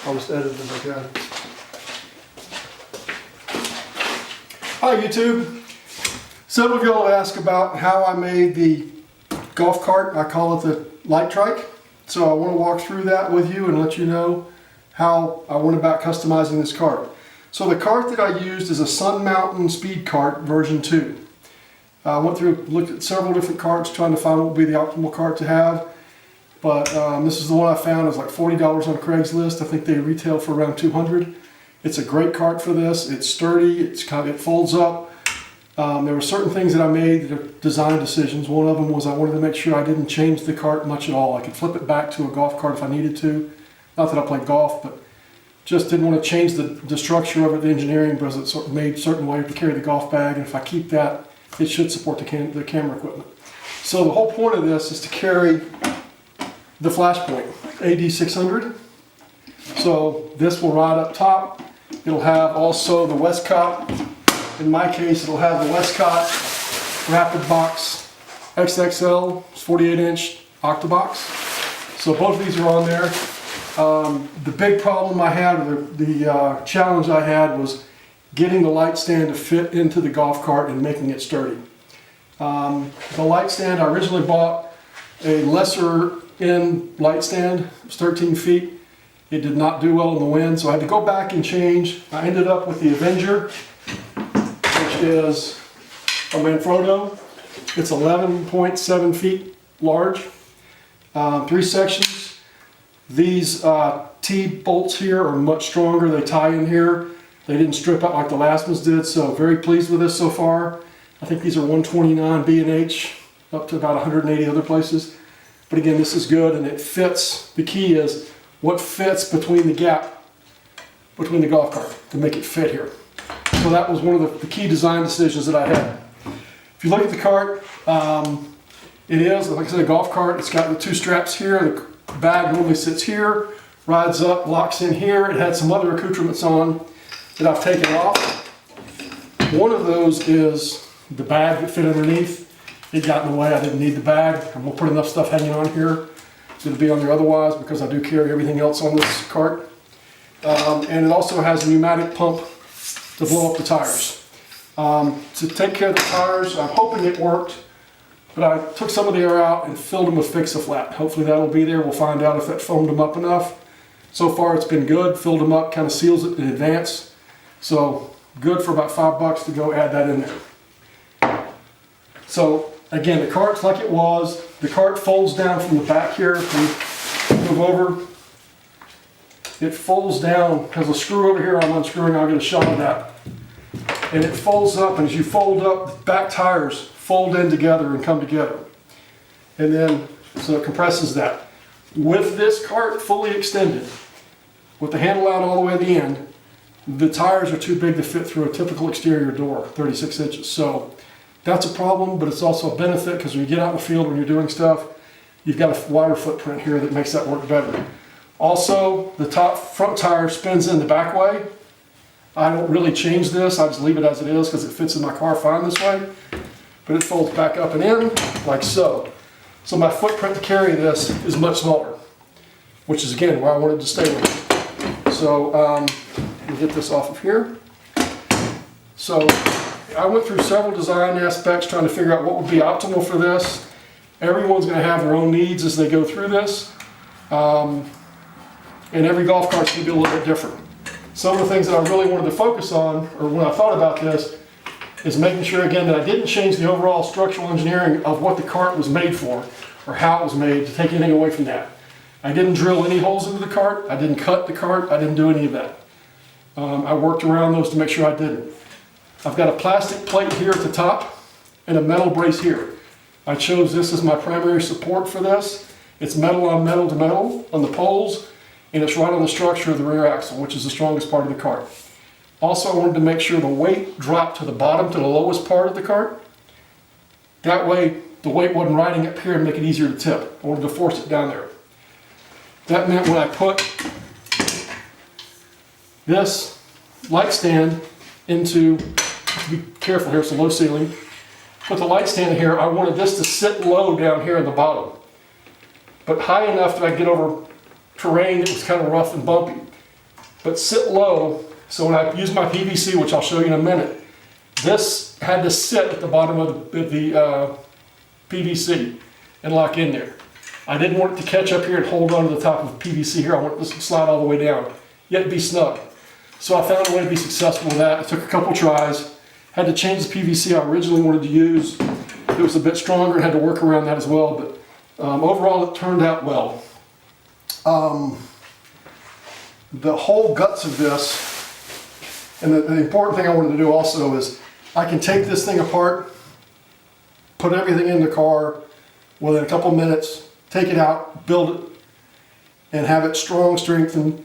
I'll just edit it as I can. Hi YouTube. Several of y'all have asked about how I made the golf cart. I call it the light trike. So I want to walk through that with you and let you know how I went about customizing this cart. So the cart that I used is a Sun Mountain Speedcart V2. I went through, looked at several different carts trying to find what would be the optimal cart to have. But this is the one I found. It was like $40 on Craigslist. I think they retail for around $200. It's a great cart for this. It's sturdy. It folds up. There were certain things that I made that are design decisions. One of them was I wanted to make sure I didn't change the cart much at all. I could flip it back to a golf cart if I needed to. Not that I play golf, but just didn't want to change the structure of it, the engineering, because it's sort of made a certain way to carry the golf bag. And if I keep that, it should support the camera equipment. So the whole point of this is to carry the Flashpoint AD600. So this will ride up top. It'll have also the Westcott. In my case, it'll have the Westcott Rapid Box XXL 48-inch Octobox. So both of these are on there. The big problem I had, or the challenge I had, was getting the light stand to fit into the golf cart and making it sturdy. The light stand, I originally bought a lesser end light stand. It was 13 feet. It did not do well in the wind, so I had to go back and change. I ended up with the Avenger, which is a Manfrotto. It's 11.7 feet large, 3 sections. These T-bolts here are much stronger. They tie in here. They didn't strip out like the last ones did, so very pleased with this so far. I think these are 129 B&H, up to about 180 other places. But again, this is good and it fits. The key is what fits between the gap between the golf cart to make it fit here. So that was one of the key design decisions that I had. If you look at the cart, it is, like I said, a golf cart. It's got the 2 straps here. The bag normally sits here, rides up, locks in here. It had some other accoutrements on that I've taken off. One of those is the bag that fit underneath. It got in the way. I didn't need the bag. I'm going to put enough stuff hanging on here. It's going to be on there otherwise because I do carry everything else on this cart. And it also has a pneumatic pump to blow up the tires. To take care of the tires, I'm hoping it worked, but I took some of the air out and filled them with Fix-A-Flat. Hopefully that'll be there. We'll find out if that foamed them up enough. So far it's been good. Filled them up, kind of seals it in advance. So good for about $5 to go add that in there. So again, the cart's like it was. The cart folds down from the back here. If we move over, it folds down. Has a screw over here I'm unscrewing. I'll get a shot of that. And it folds up, and as you fold up, the back tires fold in together and come together. And then, so it compresses that. With this cart fully extended, with the handle out all the way to the end, the tires are too big to fit through a typical exterior door, 36 inches. So that's a problem, but it's also a benefit because when you get out in the field, when you're doing stuff, you've got a wider footprint here that makes that work better. Also, the top front tire spins in the back way. I don't really change this. I just leave it as it is because it fits in my car fine this way. But it folds back up and in like so. So my footprint to carry this is much smaller, which is again where I wanted to stay with it. So let me get this off of here. So I went through several design aspects trying to figure out what would be optimal for this. Everyone's going to have their own needs as they go through this. And every golf cart's going to be a little bit different. Some of the things that I really wanted to focus on, or when I thought about this, is making sure again that I didn't change the overall structural engineering of what the cart was made for, or how it was made, to take anything away from that. I didn't drill any holes into the cart, I didn't cut the cart, I didn't do any of that. I worked around those to make sure I didn't. I've got a plastic plate here at the top and a metal brace here. I chose this as my primary support for this. It's metal on metal to metal on the poles, and it's right on the structure of the rear axle, which is the strongest part of the cart. Also, I wanted to make sure the weight dropped to the bottom, to the lowest part of the cart. That way, the weight wasn't riding up here and make it easier to tip. I wanted to force it down there. That meant when I put this light stand into, be careful here, it's a low ceiling. Put the light stand here, I wanted this to sit low down here in the bottom, but high enough that I could get over terrain that was kind of rough and bumpy. but sit low. So when I use my PVC, which I'll show you in a minute, this had to sit at the bottom of the PVC and lock in there. I didn't want it to catch up here and hold on to the top of PVC here. I want this to slide all the way down, yet be snug. So I found a way to be successful with that. It took a couple tries. Had to change the PVC I originally wanted to use. It was a bit stronger and had to work around that as well, but overall it turned out well. The whole guts of this, and the important thing I wanted to do also is I can take this thing apart, put everything in the car within a couple minutes, take it out, build it, and have it strong, strengthened,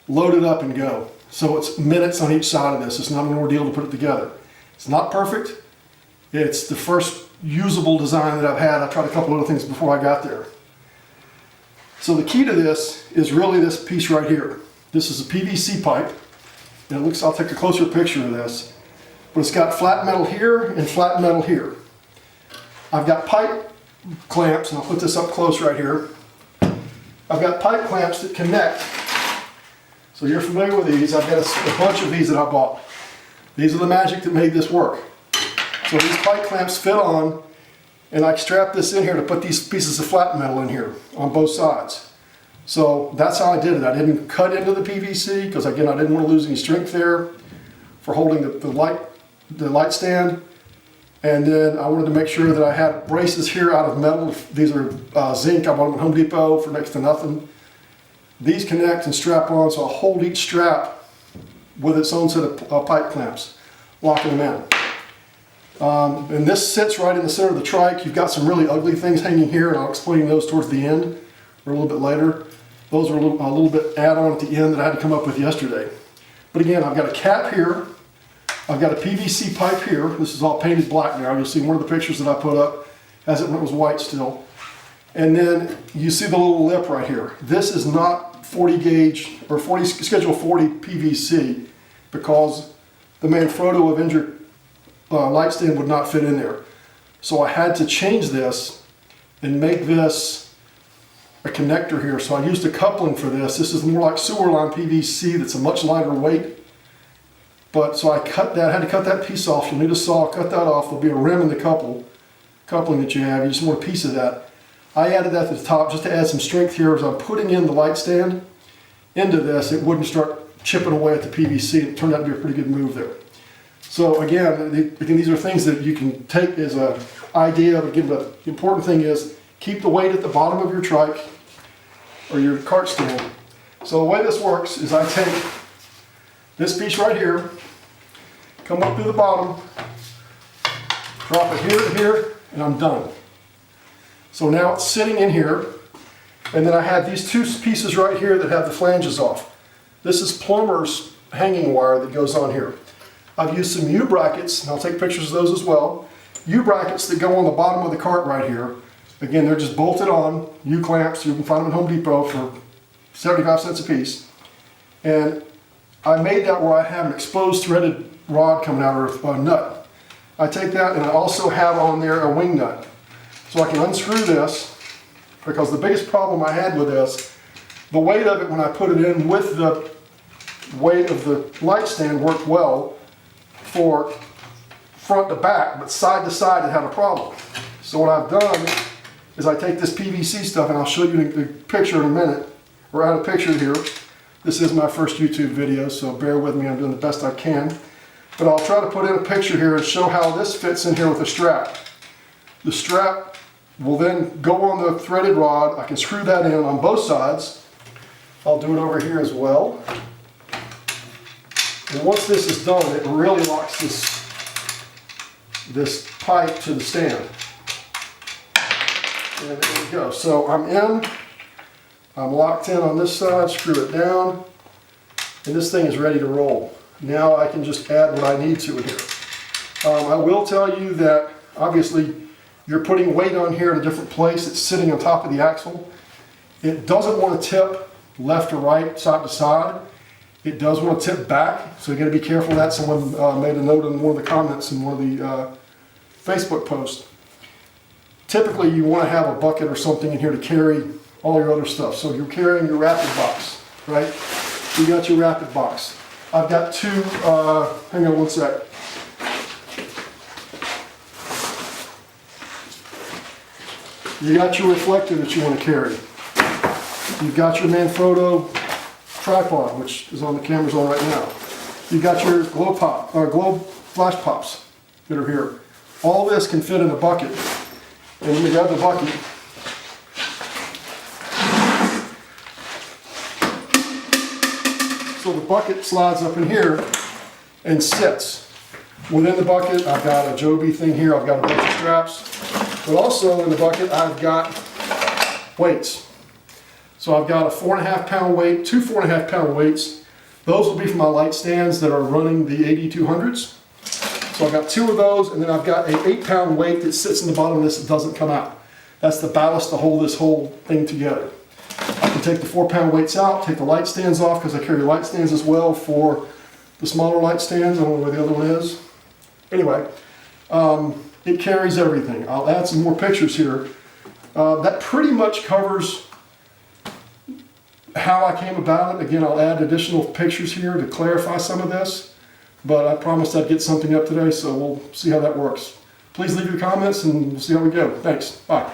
load it up and go. So it's minutes on each side of this. It's not an ordeal to put it together. It's not perfect. It's the first usable design that I've had. I tried a couple other things before I got there. So the key to this is really this piece right here. This is a PVC pipe. And it looks, I'll take a closer picture of this. But it's got flat metal here and flat metal here. I've got pipe clamps, and I'll put this up close right here. I've got pipe clamps that connect. So you're familiar with these. I've got a bunch of these that I bought. These are the magic that made this work. So these pipe clamps fit on, and I strap this in here to put these pieces of flat metal in here on both sides. So that's how I did it. I didn't cut into the PVC because, again, I didn't want to lose any strength there for holding the light stand. And then I wanted to make sure that I had braces here out of metal. These are zinc. I bought them at Home Depot for next to nothing. These connect and strap on, so I'll hold each strap with its own set of pipe clamps, locking them in. And this sits right in the center of the trike. You've got some really ugly things hanging here, and I'll explain those towards the end or a little bit later. Those are a little bit add-on at the end that I had to come up with yesterday. But again, I've got a cap here. I've got a PVC pipe here. This is all painted black now. You'll see one of the pictures that I put up as it was white still. And then you see the little lip right here. This is not 40 gauge or schedule 40 PVC because the Manfrotto Avenger light stand would not fit in there. So I had to change this and make this a connector here. So I used a coupling for this. This is more like sewer line PVC that's a much lighter weight. But so I cut that, I had to cut that piece off. You'll need a saw, cut that off. There'll be a rim in the coupling that you have. You just want a piece of that. I added that to the top just to add some strength here. As I'm putting in the light stand into this, it wouldn't start chipping away at the PVC. It turned out to be a pretty good move there. So again, these are things that you can take as an idea. But again, the important thing is keep the weight at the bottom of your trike or your cart stand. So the way this works is I take this piece right here, come up through the bottom, drop it here and here, and I'm done. So now it's sitting in here, and then I have these two pieces right here that have the flanges off. This is plumber's hanging wire that goes on here. I've used some U-brackets, and I'll take pictures of those as well. U-brackets that go on the bottom of the cart right here. Again, they're just bolted on, U-clamps. You can find them at Home Depot for 75 cents a piece. And I made that where I have an exposed threaded rod coming out, or a nut. I take that, and I also have on there a wing nut. So I can unscrew this, because the biggest problem I had with this, the weight of it when I put it in with the weight of the light stand worked well for front to back, but side to side it had a problem. So what I've done is I take this PVC stuff, and I'll show you the picture in a minute, or add a picture here. This is my first YouTube video, so bear with me, I'm doing the best I can. But I'll try to put in a picture here and show how this fits in here with a strap. The strap will then go on the threaded rod. I can screw that in on both sides. I'll do it over here as well. And once this is done, it really locks this pipe to the stand. And there we go. So I'm in. I'm locked in on this side, screw it down, and this thing is ready to roll. Now I can just add what I need to it here. I will tell you that obviously you're putting weight on here in a different place. It's sitting on top of the axle. It doesn't want to tip left or right, side to side. It does want to tip back, so you got to be careful of that. Someone made a note in one of the comments in one of the Facebook posts. Typically you want to have a bucket or something in here to carry all your other stuff. So you're carrying your wrapping box, right? You got your rapid box. I've got two, hang on one sec. You got your reflector that you want to carry. You've got your Manfrotto tripod, which is on the camera's on right now. You've got your glow flash pops that are here. All this can fit in a bucket. And when you grab the bucket, so the bucket slides up in here and sits. Within the bucket, I've got a Joby thing here. I've got a bunch of straps. But also in the bucket, I've got weights. So I've got a 4.5 pound weight, two 4.5 pound weights. Those will be for my light stands that are running the 8200s. So I've got two of those, and then I've got an 8 pound weight that sits in the bottom of this that doesn't come out. That's the ballast to hold this whole thing together. I can take the 4 pound weights out, take the light stands off, because I carry light stands as well for the smaller light stands. I don't know where the other one is. Anyway, it carries everything. I'll add some more pictures here. That pretty much covers how I came about it. Again, I'll add additional pictures here to clarify some of this, but I promised I'd get something up today, so we'll see how that works. Please leave your comments and we'll see how we go. Thanks. Bye.